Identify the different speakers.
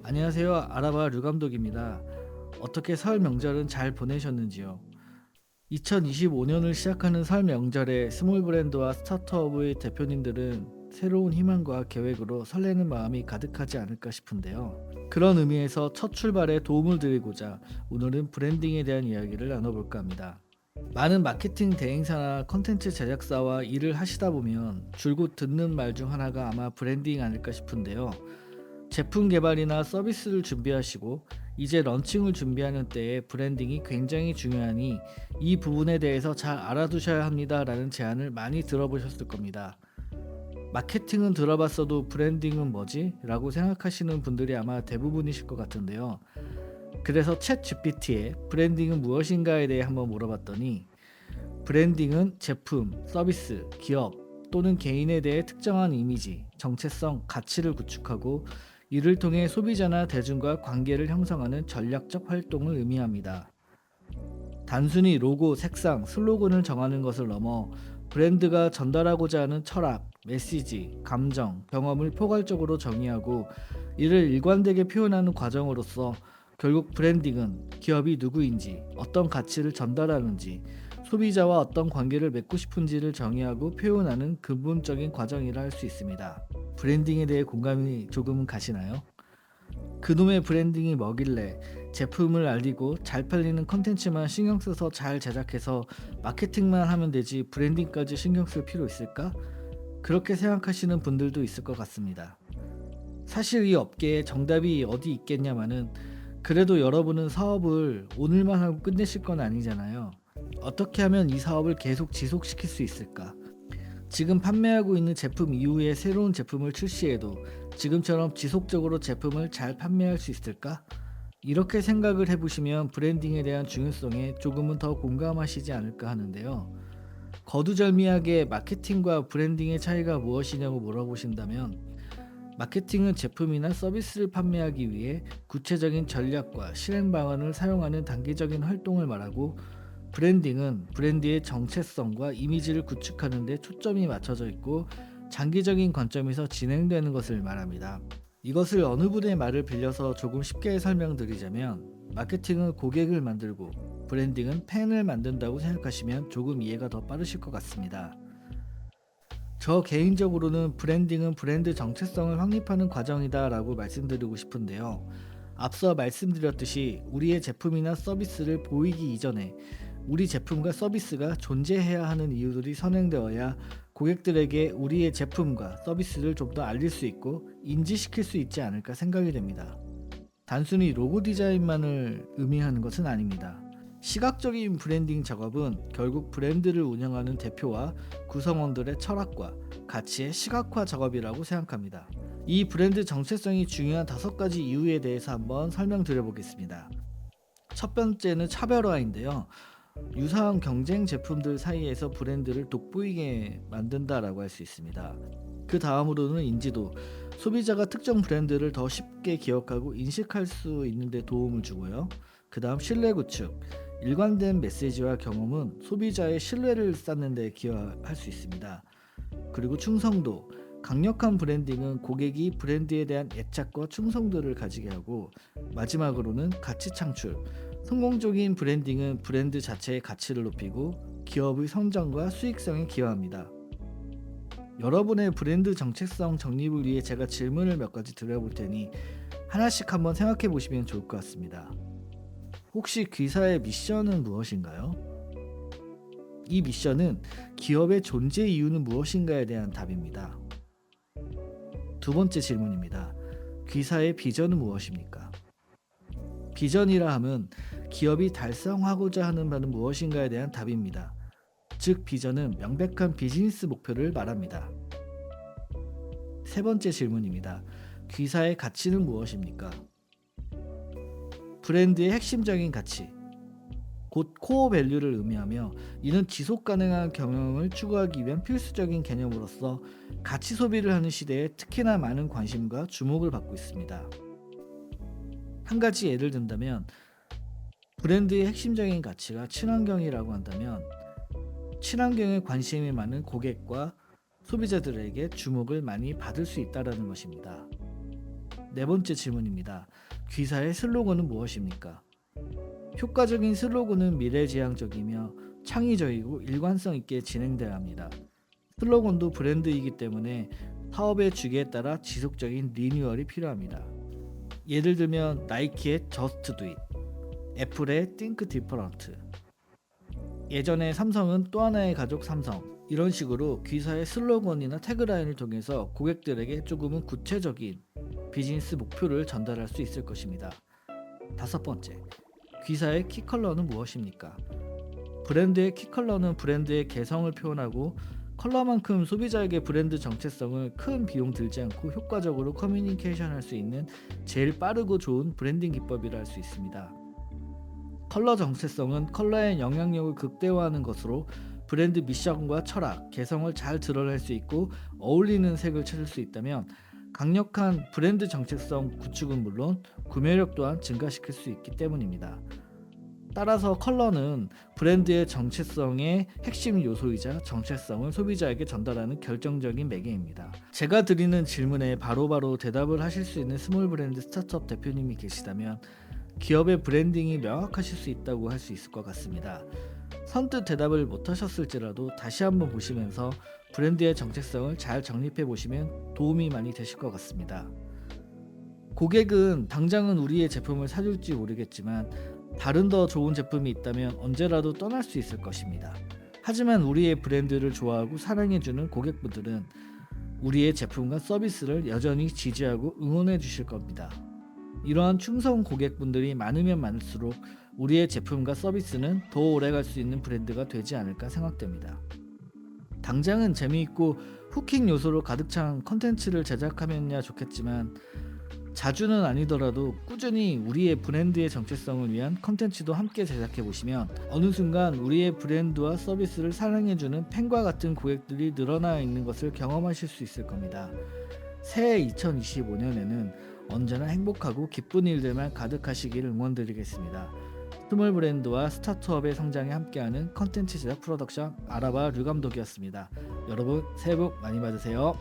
Speaker 1: 안녕하세요. 아라바 류감독입니다. 어떻게 설 명절은 잘 보내셨는지요? 2025년을 시작하는 설 명절에 스몰 브랜드와 스타트업의 대표님들은 새로운 희망과 계획으로 설레는 마음이 가득하지 않을까 싶은데요. 그런 의미에서 첫 출발에 도움을 드리고자 오늘은 브랜딩에 대한 이야기를 나눠볼까 합니다. 많은 마케팅 대행사나 컨텐츠 제작사와 일을 하시다 보면 줄곧 듣는 말 중 하나가 아마 브랜딩 아닐까 싶은데요. 제품 개발이나 서비스를 준비하시고 이제 런칭을 준비하는 때에 브랜딩이 굉장히 중요하니 이 부분에 대해서 잘 알아두셔야 합니다라는 제안을 많이 들어보셨을 겁니다. 마케팅은 들어봤어도 브랜딩은 뭐지? 라고 생각하시는 분들이 아마 대부분이실 것 같은데요. 그래서 챗 GPT에 브랜딩은 무엇인가에 대해 한번 물어봤더니 브랜딩은 제품, 서비스, 기업 또는 개인에 대해 특정한 이미지, 정체성, 가치를 구축하고 이를 통해 소비자나 대중과 관계를 형성하는 전략적 활동을 의미합니다. 단순히 로고, 색상, 슬로건을 정하는 것을 넘어 브랜드가 전달하고자 하는 철학, 메시지, 감정, 경험을 포괄적으로 정의하고 이를 일관되게 표현하는 과정으로서 결국 브랜딩은 기업이 누구인지, 어떤 가치를 전달하는지, 소비자와 어떤 관계를 맺고 싶은지를 정의하고 표현하는 근본적인 과정이라 할 수 있습니다. 브랜딩에 대해 공감이 조금은 가시나요? 그놈의 브랜딩이 뭐길래 제품을 알리고 잘 팔리는 컨텐츠만 신경 써서 잘 제작해서 마케팅만 하면 되지 브랜딩까지 신경 쓸 필요 있을까? 그렇게 생각하시는 분들도 있을 것 같습니다. 사실 이 업계에 정답이 어디 있겠냐마는 그래도 여러분은 사업을 오늘만 하고 끝내실 건 아니잖아요. 어떻게 하면 이 사업을 계속 지속시킬 수 있을까? 지금 판매하고 있는 제품 이후에 새로운 제품을 출시해도 지금처럼 지속적으로 제품을 잘 판매할 수 있을까? 이렇게 생각을 해보시면 브랜딩에 대한 중요성에 조금은 더 공감하시지 않을까 하는데요. 거두절미하게 마케팅과 브랜딩의 차이가 무엇이냐고 물어보신다면 마케팅은 제품이나 서비스를 판매하기 위해 구체적인 전략과 실행 방안을 사용하는 단계적인 활동을 말하고 브랜딩은 브랜드의 정체성과 이미지를 구축하는 데 초점이 맞춰져 있고 장기적인 관점에서 진행되는 것을 말합니다. 이것을 어느 분의 말을 빌려서 조금 쉽게 설명드리자면 마케팅은 고객을 만들고 브랜딩은 팬을 만든다고 생각하시면 조금 이해가 더 빠르실 것 같습니다. 저 개인적으로는 브랜딩은 브랜드 정체성을 확립하는 과정이다 라고 말씀드리고 싶은데요. 앞서 말씀드렸듯이 우리의 제품이나 서비스를 보이기 이전에 우리 제품과 서비스가 존재해야 하는 이유들이 선행되어야 고객들에게 우리의 제품과 서비스를 좀 더 알릴 수 있고 인지시킬 수 있지 않을까 생각이 됩니다. 단순히 로고 디자인만을 의미하는 것은 아닙니다. 시각적인 브랜딩 작업은 결국 브랜드를 운영하는 대표와 구성원들의 철학과 가치의 시각화 작업이라고 생각합니다. 이 브랜드 정체성이 중요한 5가지 이유에 대해서 한번 설명드려 보겠습니다. 첫 번째는 차별화인데요. 유사한 경쟁 제품들 사이에서 브랜드를 돋보이게 만든다라고 할 수 있습니다. 그 다음으로는 인지도, 소비자가 특정 브랜드를 더 쉽게 기억하고 인식할 수 있는 데 도움을 주고요. 그 다음 신뢰 구축, 일관된 메시지와 경험은 소비자의 신뢰를 쌓는 데 기여할 수 있습니다. 그리고 충성도, 강력한 브랜딩은 고객이 브랜드에 대한 애착과 충성도를 가지게 하고, 마지막으로는 가치 창출, 성공적인 브랜딩은 브랜드 자체의 가치를 높이고 기업의 성장과 수익성에 기여합니다. 여러분의 브랜드 정체성 정립을 위해 제가 질문을 몇 가지 드려볼 테니 하나씩 한번 생각해 보시면 좋을 것 같습니다. 혹시 귀사의 미션은 무엇인가요? 이 미션은 기업의 존재 이유는 무엇인가에 대한 답입니다. 두 번째 질문입니다. 귀사의 비전은 무엇입니까? 비전이라 함은 기업이 달성하고자 하는 바는 무엇인가에 대한 답입니다. 즉 비전은 명백한 비즈니스 목표를 말합니다. 세 번째 질문입니다. 귀사의 가치는 무엇입니까? 브랜드의 핵심적인 가치, 곧 코어 밸류를 의미하며 이는 지속 가능한 경영을 추구하기 위한 필수적인 개념으로서 가치 소비를 하는 시대에 특히나 많은 관심과 주목을 받고 있습니다. 한 가지 예를 든다면 브랜드의 핵심적인 가치가 친환경이라고 한다면 친환경에 관심이 많은 고객과 소비자들에게 주목을 많이 받을 수 있다는 것입니다. 네 번째 질문입니다. 귀사의 슬로건은 무엇입니까? 효과적인 슬로건은 미래지향적이며 창의적이고 일관성 있게 진행돼야 합니다. 슬로건도 브랜드이기 때문에 사업의 주기에 따라 지속적인 리뉴얼이 필요합니다. 예를 들면 나이키의 Just Do It, 애플의 Think Different, 예전에 삼성은 또 하나의 가족 삼성, 이런 식으로 귀사의 슬로건이나 태그라인을 통해서 고객들에게 조금은 구체적인 비즈니스 목표를 전달할 수 있을 것입니다. 다섯 번째, 귀사의 키컬러는 무엇입니까? 브랜드의 키컬러는 브랜드의 개성을 표현하고 컬러만큼 소비자에게 브랜드 정체성을 큰 비용 들지 않고 효과적으로 커뮤니케이션할 수 있는 제일 빠르고 좋은 브랜딩 기법이라 할 수 있습니다. 컬러 정체성은 컬러의 영향력을 극대화하는 것으로 브랜드 미션과 철학, 개성을 잘 드러낼 수 있고 어울리는 색을 찾을 수 있다면 강력한 브랜드 정체성 구축은 물론 구매력 또한 증가시킬 수 있기 때문입니다. 따라서 컬러는 브랜드의 정체성의 핵심 요소이자 정체성을 소비자에게 전달하는 결정적인 매개입니다. 제가 드리는 질문에 바로바로 대답을 하실 수 있는 스몰 브랜드 스타트업 대표님이 계시다면 기업의 브랜딩이 명확하실 수 있다고 할 수 있을 것 같습니다. 선뜻 대답을 못하셨을지라도 다시 한번 보시면서 브랜드의 정체성을 잘 정립해 보시면 도움이 많이 되실 것 같습니다. 고객은 당장은 우리의 제품을 사줄지 모르겠지만 다른 더 좋은 제품이 있다면 언제라도 떠날 수 있을 것입니다. 하지만 우리의 브랜드를 좋아하고 사랑해주는 고객분들은 우리의 제품과 서비스를 여전히 지지하고 응원해 주실 겁니다. 이러한 충성 고객분들이 많으면 많을수록 우리의 제품과 서비스는 더 오래 갈 수 있는 브랜드가 되지 않을까 생각됩니다. 당장은 재미있고 후킹 요소로 가득 찬 컨텐츠를 제작하면야 좋겠지만 자주는 아니더라도 꾸준히 우리의 브랜드의 정체성을 위한 컨텐츠도 함께 제작해 보시면 어느 순간 우리의 브랜드와 서비스를 사랑해주는 팬과 같은 고객들이 늘어나 있는 것을 경험하실 수 있을 겁니다. 새해 2025년에는 언제나 행복하고 기쁜 일들만 가득하시길 응원드리겠습니다. 스몰 브랜드와 스타트업의 성장에 함께하는 컨텐츠 제작 프로덕션 아라바 류감독이었습니다. 여러분 새해 복 많이 받으세요.